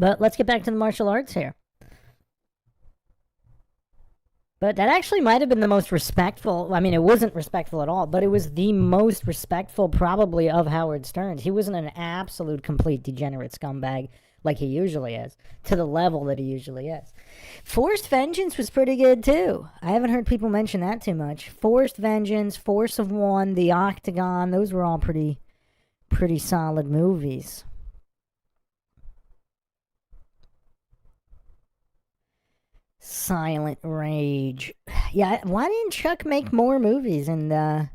But let's get back to the martial arts here. But that actually might have been the most respectful. I mean, it wasn't respectful at all, but it was the most respectful, probably, of Howard Stern's. He wasn't an absolute, complete degenerate scumbag like he usually is, to the level that he usually is. Forced Vengeance was pretty good, too. I haven't heard people mention that too much. Forced Vengeance, Force of One, The Octagon, those were all pretty solid movies. Silent Rage. Yeah, why didn't Chuck make more movies in the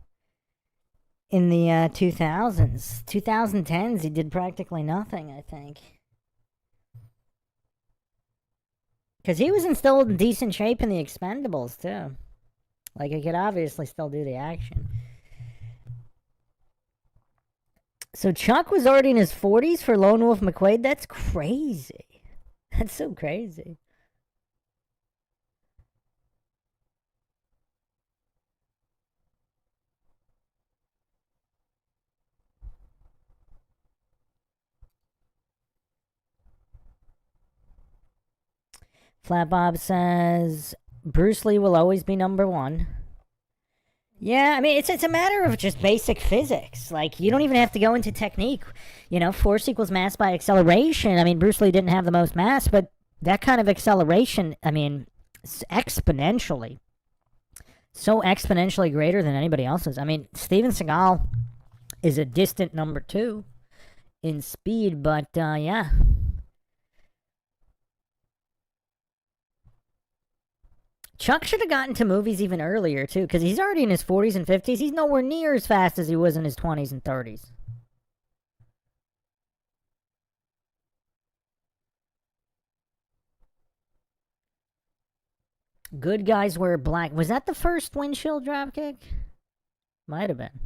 2000s? 2010s, he did practically nothing, I think. Because he was still in decent shape in The Expendables, too. Like, he could obviously still do the action. So Chuck was already in his 40s for Lone Wolf McQuade? That's crazy. That's so crazy. Flat Bob says Bruce Lee will always be number one. Yeah, I mean, it's a matter of just basic physics. Like, you don't even have to go into technique. You know, force equals mass by acceleration. I mean, Bruce Lee didn't have the most mass, but that kind of acceleration, I mean, exponentially. So exponentially greater than anybody else's. I mean, Steven Seagal is a distant number two in speed, but yeah. Chuck should have gotten to movies even earlier, too, because he's already in his 40s and 50s. He's nowhere near as fast as he was in his 20s and 30s. Good Guys Wear Black. Was that the first windshield dropkick? Might have been.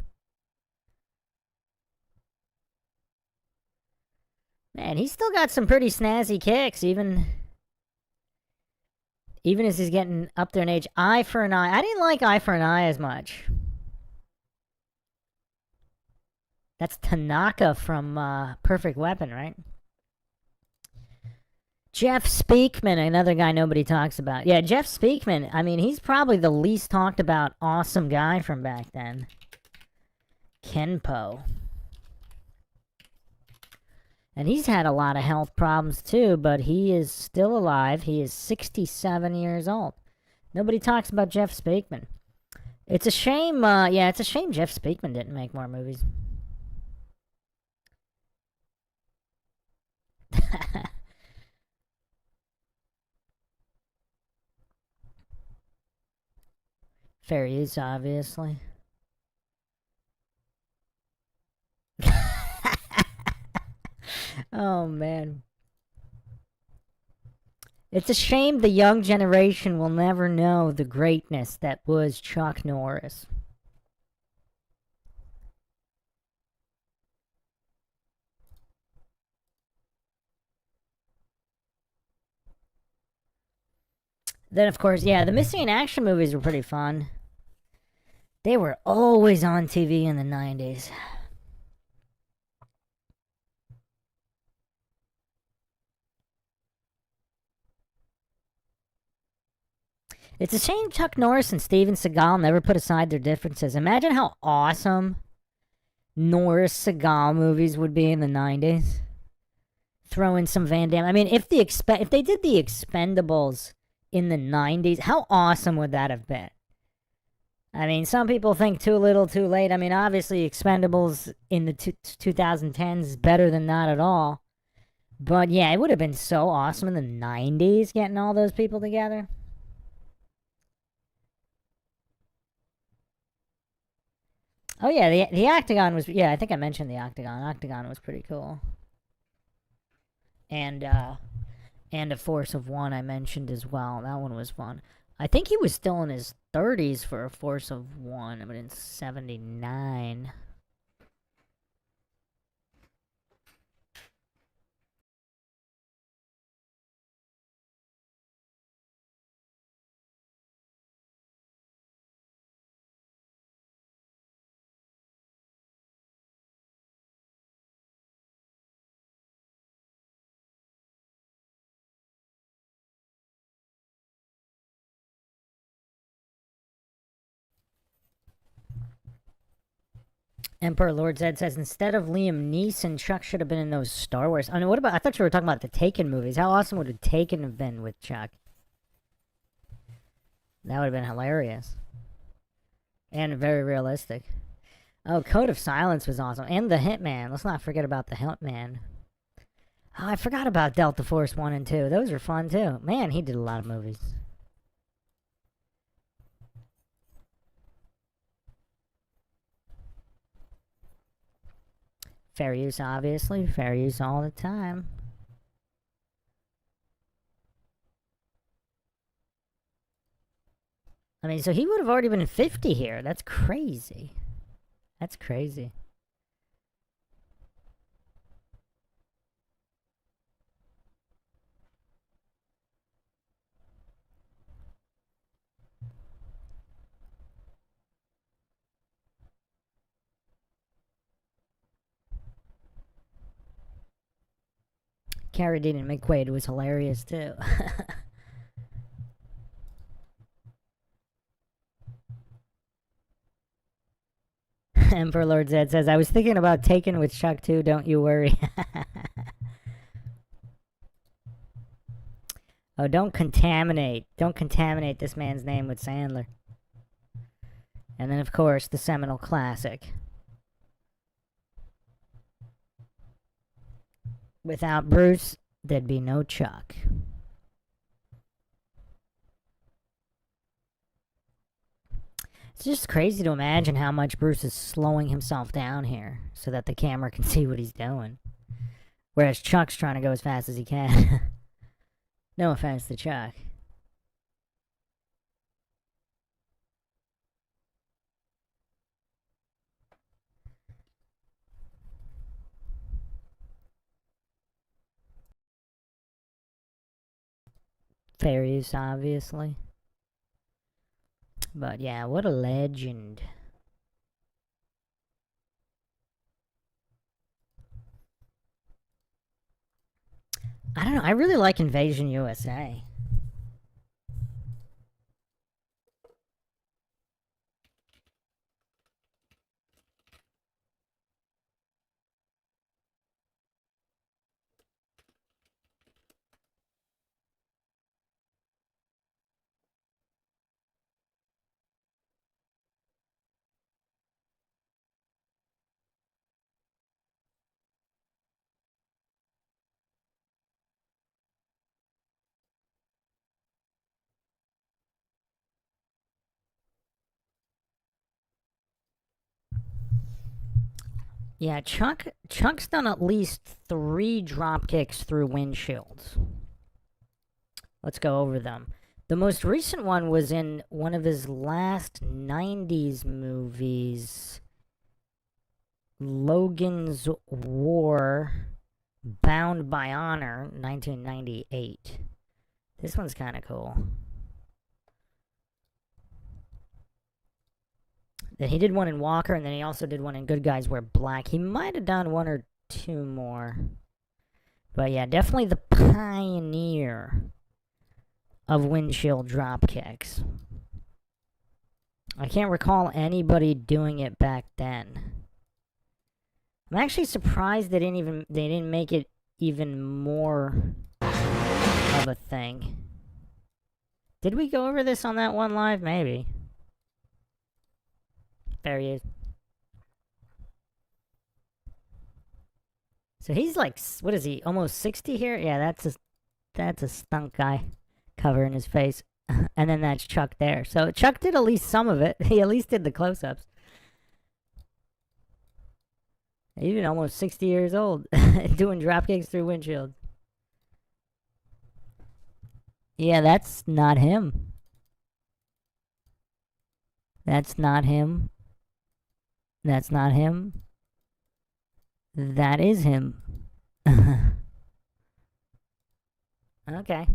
Man, he's still got some pretty snazzy kicks, even as he's getting up there in age. Eye for an Eye. I didn't like Eye for an Eye as much. That's Tanaka from Perfect Weapon, right? Jeff Speakman, another guy nobody talks about. Yeah, Jeff Speakman, I mean, he's probably the least talked about awesome guy from back then. Kenpo. And he's had a lot of health problems too, but he is still alive. He is 67 years old. Nobody talks about Jeff Speakman. It's a shame, yeah, it's a shame Jeff Speakman didn't make more movies. Fair use, obviously. Oh, man. It's a shame the young generation will never know the greatness that was Chuck Norris. Then, of course, yeah, the missing in action movies were pretty fun. They were always on TV in the 90s. It's a shame Chuck Norris and Steven Seagal never put aside their differences. Imagine how awesome Norris Seagal movies would be in the 90s. Throw in some Van Damme. I mean, if they did the Expendables in the 90s, how awesome would that have been? I mean, some people think too little, too late. I mean, obviously, Expendables in the 2010s is better than not at all. But yeah, it would have been so awesome in the 90s getting all those people together. Oh yeah, the Octagon was, yeah, I think I mentioned the Octagon. Octagon was pretty cool. And A Force of One I mentioned as well. That one was fun. I think he was still in his 30s for A Force of One, but in 79. Emperor Lord Zed says, instead of Liam Neeson, Chuck should have been in those Star Wars. I mean, what about, I thought you were talking about the Taken movies. How awesome would a Taken have been with Chuck? That would have been hilarious. And very realistic. Oh, Code of Silence was awesome. And The Hitman. Let's not forget about The Hitman. Oh, I forgot about Delta Force 1 and 2. Those were fun, too. Man, he did a lot of movies. Fair use, obviously. Fair use all the time. I mean, so he would have already been 50 here. That's crazy. That's crazy. Carradine and McQuaid was hilarious, too. Emperor Lord Zed says, I was thinking about Taken with Chuck, too. Don't you worry. Oh, don't contaminate. Don't contaminate this man's name with Sandler. And then, of course, the seminal classic. Without Bruce, there'd be no Chuck. It's just crazy to imagine how much Bruce is slowing himself down here so that the camera can see what he's doing. Whereas Chuck's trying to go as fast as he can. No offense to Chuck. Fair use, obviously. But yeah, what a legend. I don't know, I really like Invasion USA. Yeah, Chuck's done at least 3 drop kicks through windshields. Let's go over them. The most recent one was in one of his last 90s movies, Logan's War, Bound by Honor, 1998. This one's kind of cool. Then he did one in Walker, and then he also did one in Good Guys Wear Black. He might have done 1 or 2 more. But yeah, definitely the pioneer of windshield drop kicks. I can't recall anybody doing it back then. I'm actually surprised they didn't make it even more of a thing. Did we go over this on that one live? Maybe. There he is. So he's like, what is he, almost 60 here? Yeah, that's a stunt guy covering his face. And then that's Chuck there. So Chuck did at least some of it. He at least did the close-ups. Even almost 60 years old, doing drop kicks through windshields. Yeah, that's not him. That's not him. That's not him. That is him. Okay.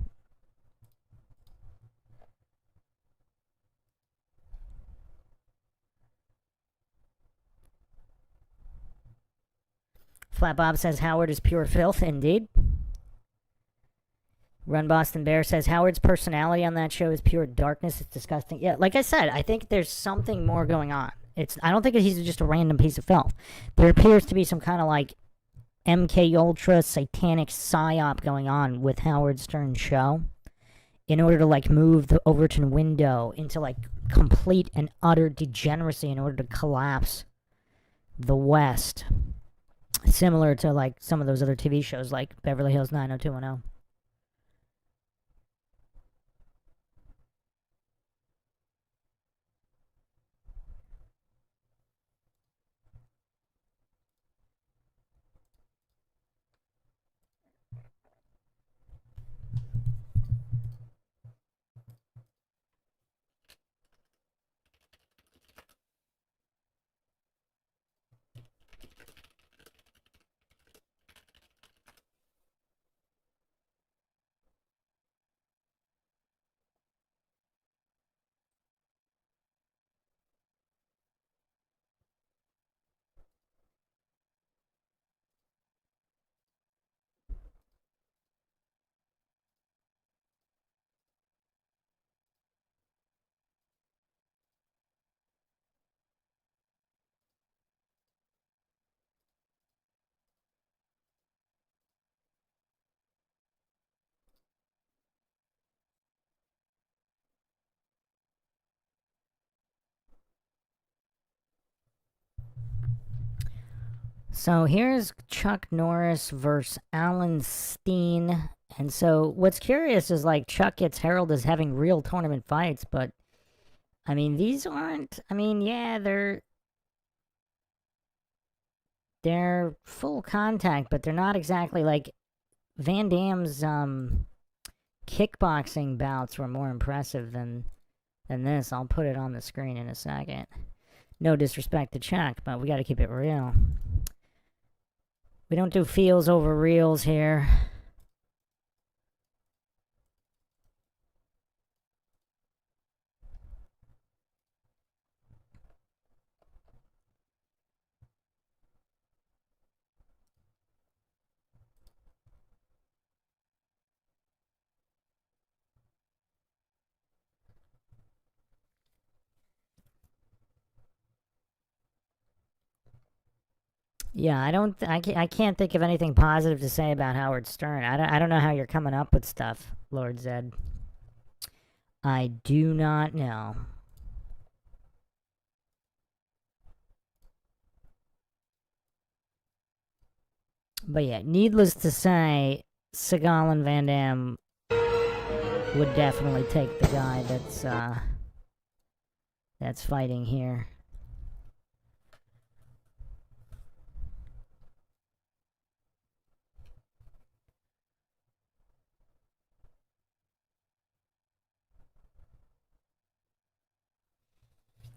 Flat Bob says Howard is pure filth. Indeed. Run Boston Bear says Howard's personality on that show is pure darkness. It's disgusting. Yeah, like I said, I think there's something more going on. I don't think he's just a random piece of filth. There appears to be some kind of like MK Ultra satanic psyop going on with Howard Stern's show in order to like move the Overton window into like complete and utter degeneracy in order to collapse the West. Similar to like some of those other TV shows like Beverly Hills 90210. So here's Chuck Norris versus Alan Steen. And so what's curious is like Chuck gets heralded as having real tournament fights, but I mean these aren't. I mean, yeah, they're full contact, but they're not exactly like Van Damme's kickboxing bouts were more impressive than this. I'll put it on the screen in a second. No disrespect to Chuck, but we got to keep it real. We don't do feels over reels here. Yeah, I can't think of anything positive to say about Howard Stern. I don't know how you're coming up with stuff, Lord Zed. I do not know. But yeah, needless to say, Seagal and Van Damme would definitely take the guy that's fighting here.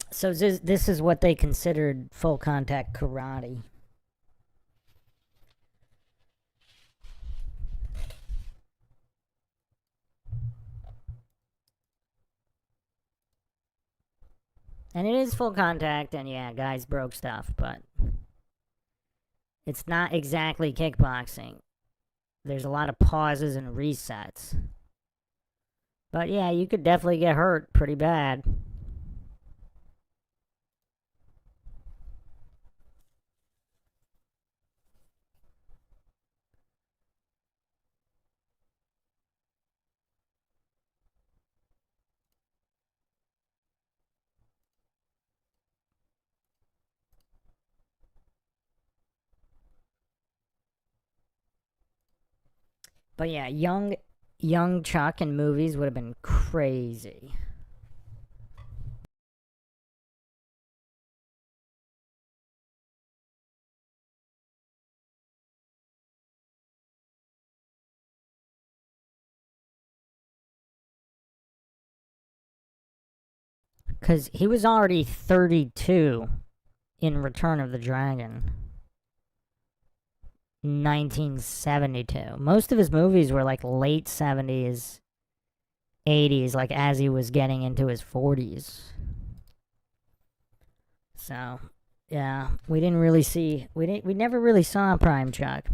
So this is what they considered full contact karate. And it is full contact, and yeah, guys broke stuff, but it's not exactly kickboxing. There's a lot of pauses and resets. But yeah, you could definitely get hurt pretty bad. But yeah, young Chuck in movies would have been crazy. Because he was already 32 in Return of the Dragon. 1972. Most of his movies were like late 70s, 80s, like as he was getting into his 40s. So, yeah, we never really saw Prime Chuck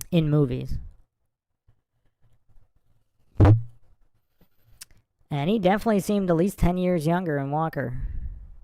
in movies. And he definitely seemed at least 10 years younger in Walker.